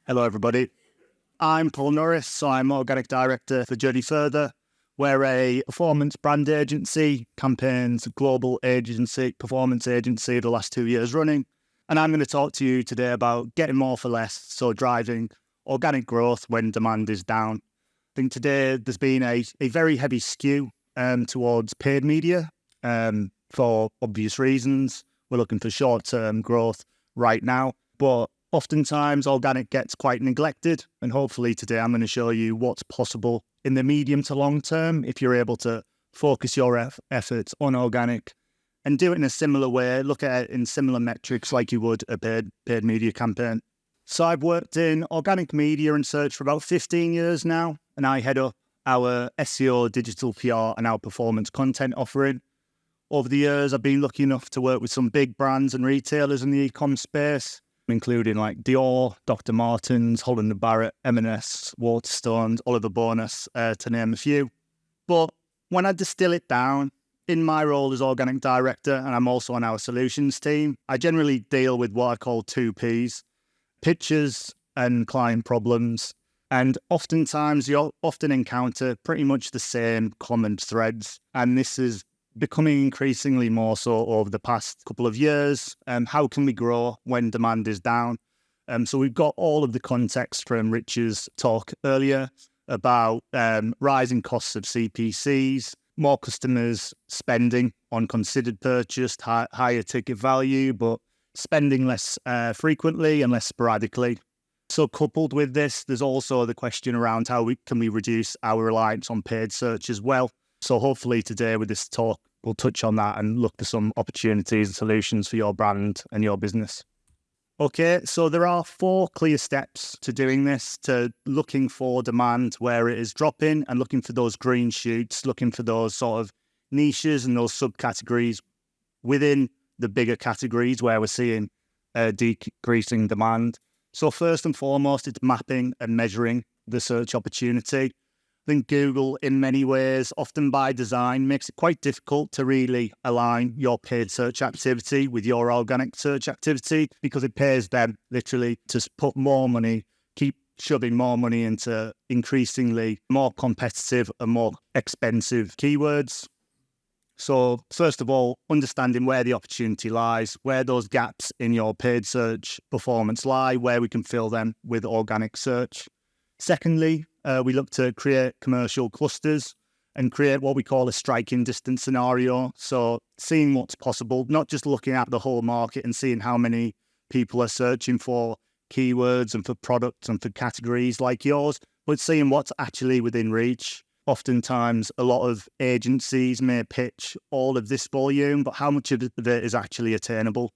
Hello, everybody. I'm Paul Norris, so I'm Organic Director for Journey Further. We're a performance brand agency, campaigns, global agency, performance agency the last 2 years running. And I'm going to talk to you today about getting more for less, so driving organic growth when demand is down. I think today there's been a very heavy skew towards paid media for obvious reasons. We're looking for short-term growth right now, but oftentimes organic gets quite neglected, and hopefully today I'm going to show you what's possible in the medium to long term if you're able to focus your efforts on organic and do it in a similar way, look at it in similar metrics like you would a paid media campaign. So I've worked in organic media and search for about 15 years now, and I head up our SEO, digital PR and our performance content offering. Over the years, I've been lucky enough to work with some big brands and retailers in the e-com space, including like Dior, Dr. Martens, Holland & Barrett, M&S, Waterstones, Oliver Bonus, to name a few. But when I distill it down, in my role as Organic Director, and I'm also on our solutions team, I generally deal with what I call 2 Ps, pitches and client problems. And oftentimes you'll often encounter pretty much the same common threads. And this is becoming increasingly more so over the past couple of years. How can we grow when demand is down? So we've got all of the context from Rich's talk earlier about rising costs of CPCs, more customers spending on considered purchase, higher ticket value, but spending less frequently and less sporadically. So coupled with this, there's also the question around how we can reduce our reliance on paid search as well. So hopefully today with this talk, we'll touch on that and look for some opportunities and solutions for your brand and your business. Okay, so there are 4 clear steps to doing this, to looking for demand where it is dropping and looking for those green shoots, looking for those sort of niches and those subcategories within the bigger categories where we're seeing decreasing demand. So first and foremost, it's mapping and measuring the search opportunity. I think Google, in many ways, often by design, makes it quite difficult to really align your paid search activity with your organic search activity because it pays them literally to put more money, keep shoving more money into increasingly more competitive and more expensive keywords. So first of all, understanding where the opportunity lies, where those gaps in your paid search performance lie, where we can fill them with organic search. Secondly, we look to create commercial clusters and create what we call a striking distance scenario. So seeing what's possible, not just looking at the whole market and seeing how many people are searching for keywords and for products and for categories like yours, but seeing what's actually within reach. Oftentimes, a lot of agencies may pitch all of this volume, but how much of it is actually attainable?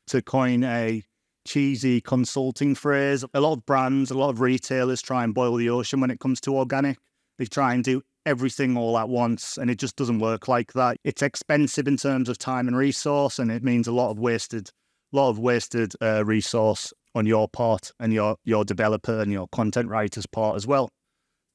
To coin a cheesy consulting phrase, a lot of brands, a lot of retailers try and boil the ocean when it comes to organic. They try and do everything all at once, and it just doesn't work like that. It's expensive in terms of time and resource, and it means a lot of wasted resource on your part and your developer and your content writer's part as well.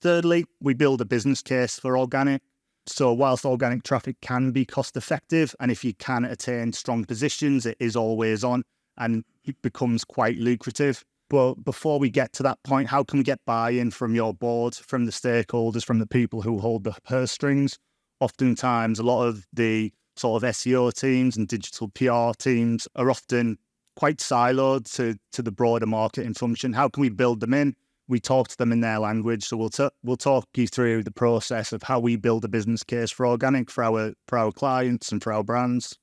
Thirdly, we build a business case for organic. So whilst organic traffic can be cost effective, and if you can attain strong positions, it is always on and it becomes quite lucrative. But before we get to that point, how can we get buy-in from your board, from the stakeholders, from the people who hold the purse strings? Oftentimes, a lot of the sort of SEO teams and digital PR teams are often quite siloed to the broader marketing function. How can we build them in? We talk to them in their language. So we'll talk you through the process of how we build a business case for organic for our clients and for our brands.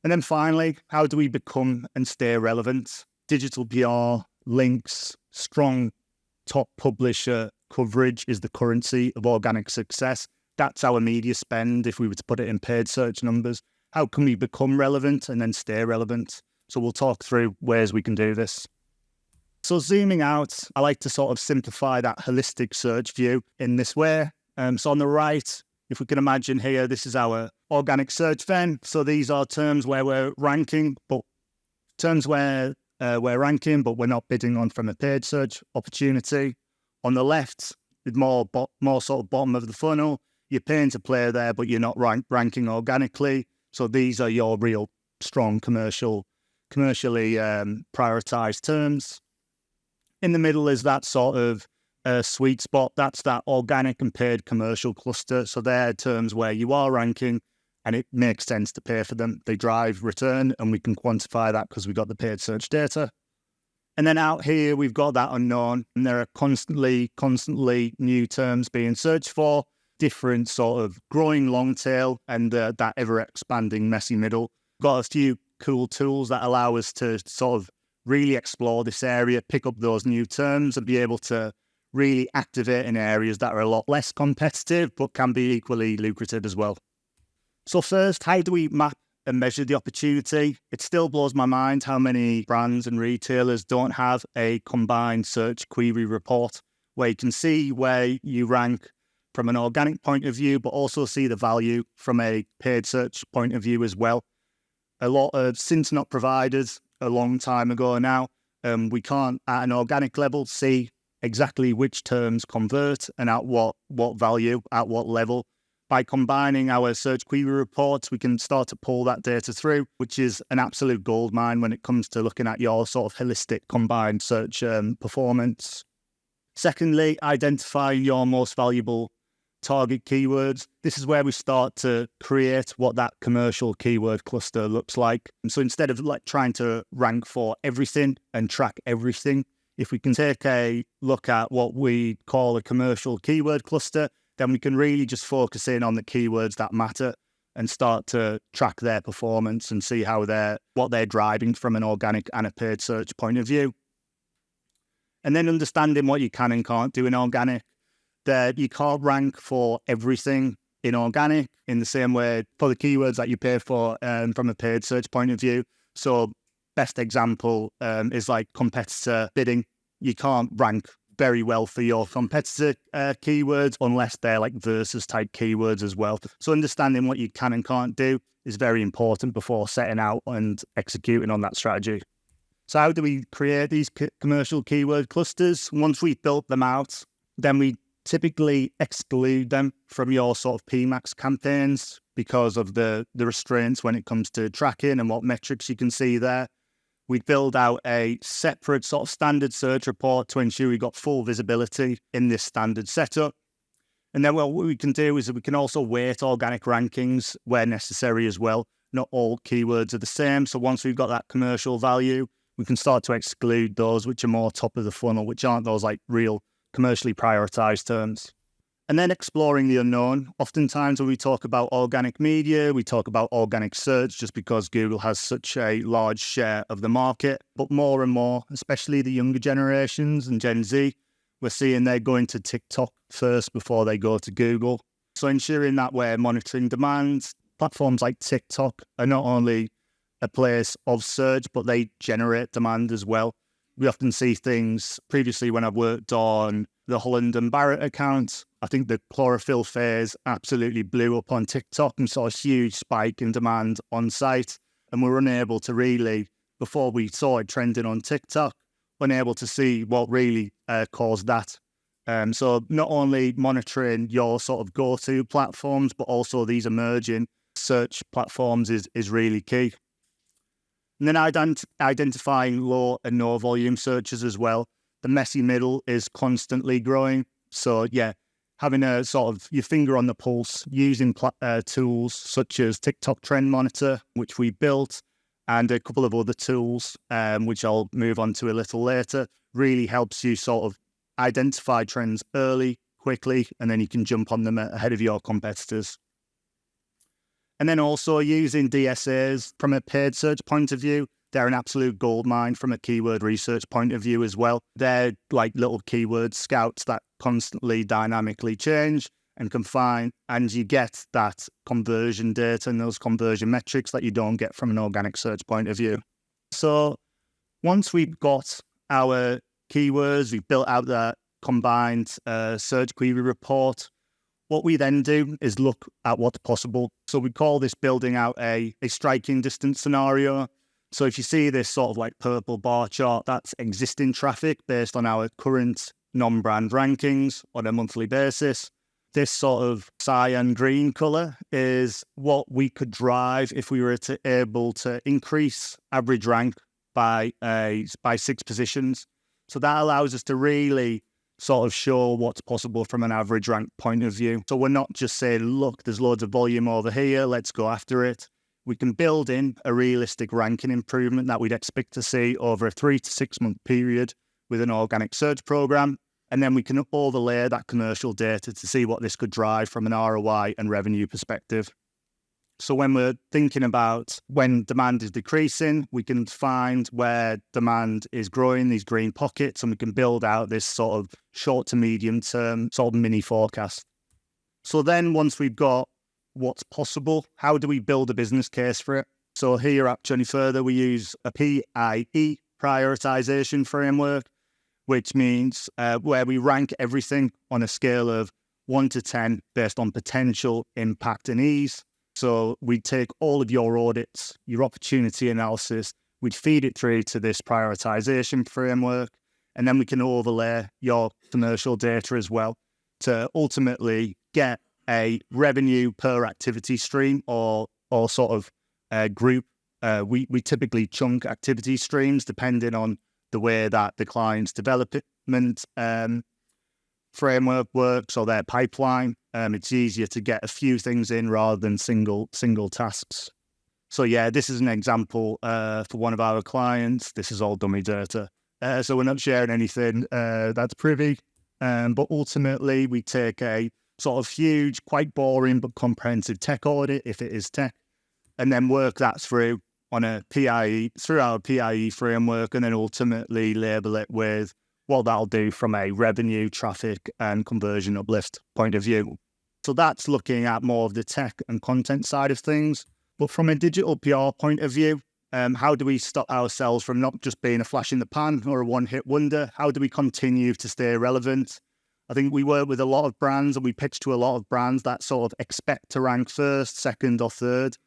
And then finally, how do we become and stay relevant? Digital PR, links, strong top publisher coverage is the currency of organic success. That's our media spend if we were to put it in paid search numbers. How can we become relevant and then stay relevant? So we'll talk through ways we can do this. So zooming out, I like to sort of simplify that holistic search view in this way. So on the right, if we can imagine here, this is our organic search then. So these are terms where we're ranking, but we're not bidding on from a paid search opportunity. On the left, with more sort of bottom of the funnel, you're paying to play there, but you're not ranking organically. So these are your real strong commercially prioritized terms. In the middle is that sort of sweet spot. That's that organic and paid commercial cluster. So they're terms where you are ranking and it makes sense to pay for them. They drive return, and we can quantify that because we got the paid search data. And then out here, we've got that unknown, and there are constantly new terms being searched for, different sort of growing long tail and that ever-expanding messy middle. Got a few cool tools that allow us to sort of really explore this area, pick up those new terms, and be able to really activate in areas that are a lot less competitive, but can be equally lucrative as well. So first, how do we map and measure the opportunity? It still blows my mind how many brands and retailers don't have a combined search query report where you can see where you rank from an organic point of view, but also see the value from a paid search point of view as well. A lot of since not provided a long time ago now, we can't at an organic level see exactly which terms convert and at what value, at what level. By combining our search query reports, we can start to pull that data through, which is an absolute goldmine when it comes to looking at your sort of holistic combined search performance. Secondly, identify your most valuable target keywords. This is where we start to create what that commercial keyword cluster looks like. And so instead of like trying to rank for everything and track everything, if we can take a look at what we call a commercial keyword cluster, then we can really just focus in on the keywords that matter and start to track their performance and see what they're driving from an organic and a paid search point of view. And then understanding what you can and can't do in organic. That you can't rank for everything in organic in the same way for the keywords that you pay for from a paid search point of view. So best example is like competitor bidding. You can't rank very well for your competitor keywords unless they're like versus type keywords as well. So understanding what you can and can't do is very important before setting out and executing on that strategy. So how do we create these commercial keyword clusters? Once we've built them out, then we typically exclude them from your sort of PMAX campaigns because of the restraints when it comes to tracking and what metrics you can see there. We build out a separate sort of standard search report to ensure we got full visibility in this standard setup. And then what we can do is we can also weight organic rankings where necessary as well. Not all keywords are the same. So once we've got that commercial value, we can start to exclude those which are more top of the funnel, which aren't those like real commercially prioritized terms. And then exploring the unknown. Oftentimes when we talk about organic media, we talk about organic search just because Google has such a large share of the market. But more and more, especially the younger generations and Gen Z, we're seeing they're going to TikTok first before they go to Google. So ensuring that we're monitoring demands. Platforms like TikTok are not only a place of search, but they generate demand as well. We often see things previously when I've worked on the Holland and Barrett account. I think the chlorophyll phase absolutely blew up on TikTok and saw a huge spike in demand on site. And we were unable to really, before we saw it trending on TikTok, unable to see what really caused that. So not only monitoring your sort of go-to platforms, but also these emerging search platforms is really key. And then identifying low and no volume searches as well. The messy middle is constantly growing. So yeah, having a sort of your finger on the pulse, using tools such as TikTok Trend Monitor, which we built, and a couple of other tools, which I'll move on to a little later, really helps you sort of identify trends early, quickly, and then you can jump on them ahead of your competitors. And then also using DSAs from a paid search point of view, they're an absolute goldmine from a keyword research point of view as well. They're like little keyword scouts that constantly dynamically change and can find, and you get that conversion data and those conversion metrics that you don't get from an organic search point of view. So once we've got our keywords, we've built out that combined search query report, what we then do is look at what's possible. So we call this building out a striking distance scenario. So if you see this sort of like purple bar chart, that's existing traffic based on our current non-brand rankings on a monthly basis. This sort of cyan green color is what we could drive if we were able to increase average rank by 6 positions. So that allows us to really sort of show what's possible from an average rank point of view. So we're not just saying, look, there's loads of volume over here, let's go after it. We can build in a realistic ranking improvement that we'd expect to see over a 3 to 6 month period with an organic search program. And then we can overlay that commercial data to see what this could drive from an ROI and revenue perspective. So when we're thinking about when demand is decreasing, we can find where demand is growing, these green pockets, and we can build out this sort of short to medium term sort of mini forecast. So then once we've got what's possible, how do we build a business case for it? So here at Journey Further, we use a PIE, prioritization framework, which means where we rank everything on a scale of 1 to 10 based on potential, impact, and ease. So we take all of your audits, your opportunity analysis, we'd feed it through to this prioritization framework, and then we can overlay your commercial data as well to ultimately get a revenue per activity stream or sort of a group. We typically chunk activity streams depending on the way that the client's development framework works or their pipeline. It's easier to get a few things in rather than single tasks. So yeah, this is an example for one of our clients. This is all dummy data. So we're not sharing anything that's privy. But ultimately, we take a sort of huge, quite boring but comprehensive tech audit, if it is tech, and then work that through on a PIE, through our PIE framework, and then ultimately label it with what that'll do from a revenue, traffic, and conversion uplift point of view. So that's looking at more of the tech and content side of things. But from a digital PR point of view, how do we stop ourselves from not just being a flash in the pan or a one-hit wonder? How do we continue to stay relevant? I think we work with a lot of brands and we pitch to a lot of brands that sort of expect to rank first, second, or third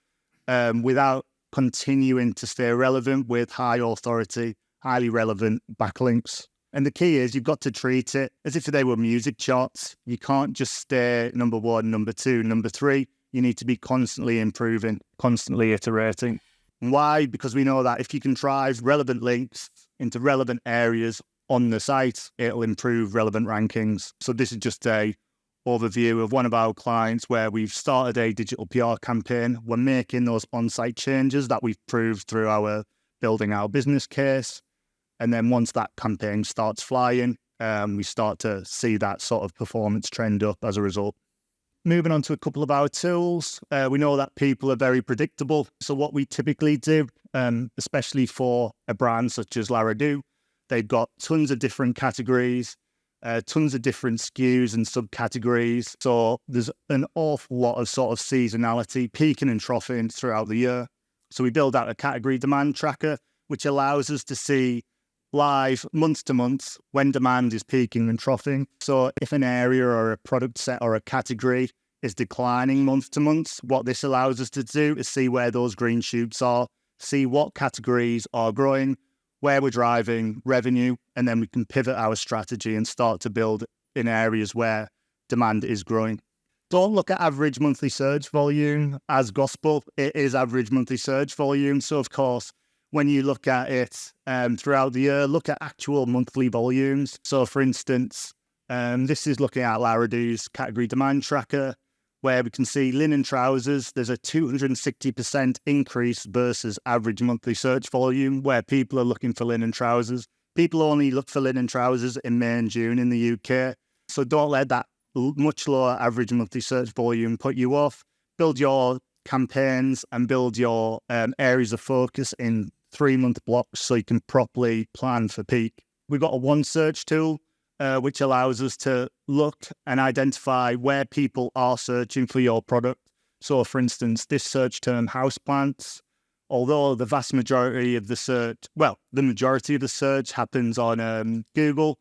without continuing to stay relevant with high authority, highly relevant backlinks. And the key is you've got to treat it as if they were music charts. You can't just stay number 1, number 2, number 3. You need to be constantly improving, constantly iterating. Why? Because we know that if you can drive relevant links into relevant areas on the site, it'll improve relevant rankings. So this is just a overview of one of our clients where we've started a digital PR campaign. We're making those on-site changes that we've proved through our building our business case. And then once that campaign starts flying, we start to see that sort of performance trend up as a result. Moving on to a couple of our tools, we know that people are very predictable. So what we typically do, especially for a brand such as Laredo, they've got tons of different categories, tons of different SKUs and subcategories. So there's an awful lot of sort of seasonality, peaking and troughing throughout the year. So we build out a category demand tracker, which allows us to see live month to month when demand is peaking and troughing. So if an area or a product set or a category is declining month to month, what this allows us to do is see where those green shoots are, see what categories are growing, where we're driving revenue, and then we can pivot our strategy and start to build in areas where demand is growing. Don't look at average monthly search volume as gospel. It is average monthly search volume. So of course, when you look at it throughout the year, look at actual monthly volumes. So for instance, this is looking at Laredo's category demand tracker, where we can see linen trousers. There's a 260% increase versus average monthly search volume, where people are looking for linen trousers. People only look for linen trousers in May and June in the UK. So don't let that much lower average monthly search volume put you off. Build your campaigns and build your areas of focus in 3-month blocks so you can properly plan for peak. We've got a one search tool, which allows us to look and identify where people are searching for your product. So for instance, this search term houseplants, although the vast majority of the search, the majority of the search happens on Google,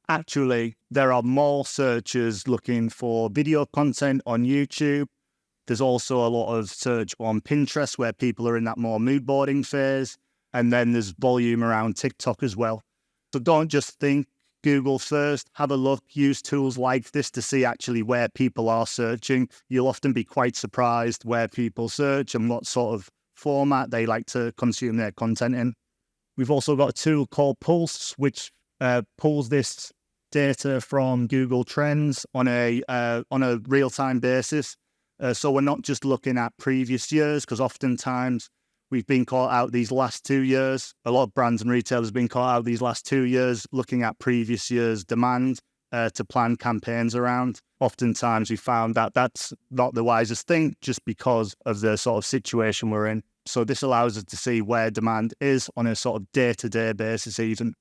actually there are more searchers looking for video content on YouTube. There's also a lot of search on Pinterest where people are in that more mood boarding phase. And then there's volume around TikTok as well. So don't just think Google first, have a look, use tools like this to see actually where people are searching. You'll often be quite surprised where people search and what sort of format they like to consume their content in. We've also got a tool called Pulse, which pulls this data from Google Trends on a real-time basis. So we're not just looking at previous years, because oftentimes we've been caught out these last 2 years. A lot of brands and retailers have been caught out these last 2 years looking at previous years' demand to plan campaigns around. Oftentimes we found that that's not the wisest thing, just because of the sort of situation we're in. So this allows us to see where demand is on a sort of day-to-day basis even.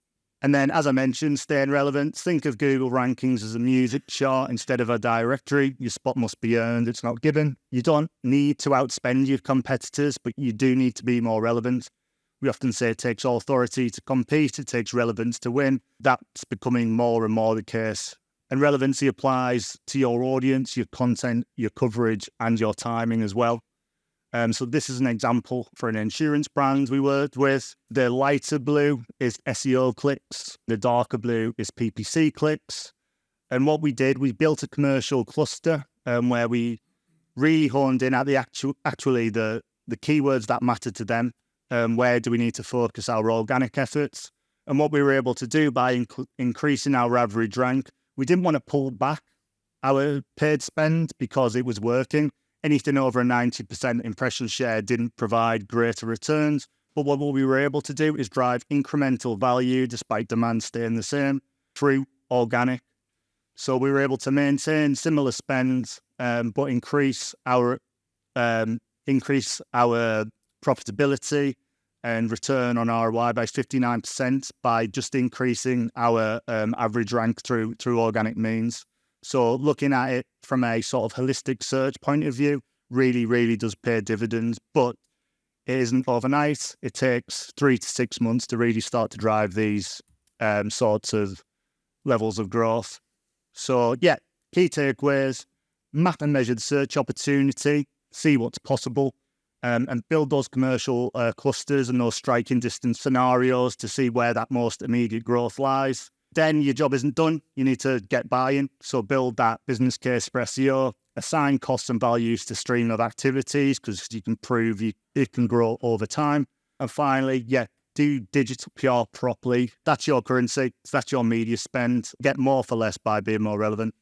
And then, as I mentioned, staying relevant, think of Google rankings as a music chart instead of a directory. Your spot must be earned, it's not given. You don't need to outspend your competitors, but you do need to be more relevant. We often say it takes authority to compete, it takes relevance to win. That's becoming more and more the case. And relevancy applies to your audience, your content, your coverage, and your timing as well. So this is an example for an insurance brand we worked with. The lighter blue is SEO clicks. The darker blue is PPC clicks. And what we did, we built a commercial cluster where we really honed in at the keywords that matter to them. Where do we need to focus our organic efforts? And what we were able to do by increasing our average rank, we didn't want to pull back our paid spend because it was working. Anything over a 90% impression share didn't provide greater returns. But what we were able to do is drive incremental value despite demand staying the same through organic. So we were able to maintain similar spends, but increase our profitability and return on ROI by 59% by just increasing our average rank through organic means. So looking at it from a sort of holistic search point of view really, really does pay dividends, but it isn't overnight. It takes 3 to 6 months to really start to drive these sorts of levels of growth. So yeah, key takeaways: map and measure the search opportunity, see what's possible, and build those commercial clusters and those striking distance scenarios to see where that most immediate growth lies. Then your job isn't done. You need to get buy-in. So build that business case for SEO, assign costs and values to stream of activities because you can prove it can grow over time. And finally, do digital PR properly. That's your currency. That's your media spend. Get more for less by being more relevant.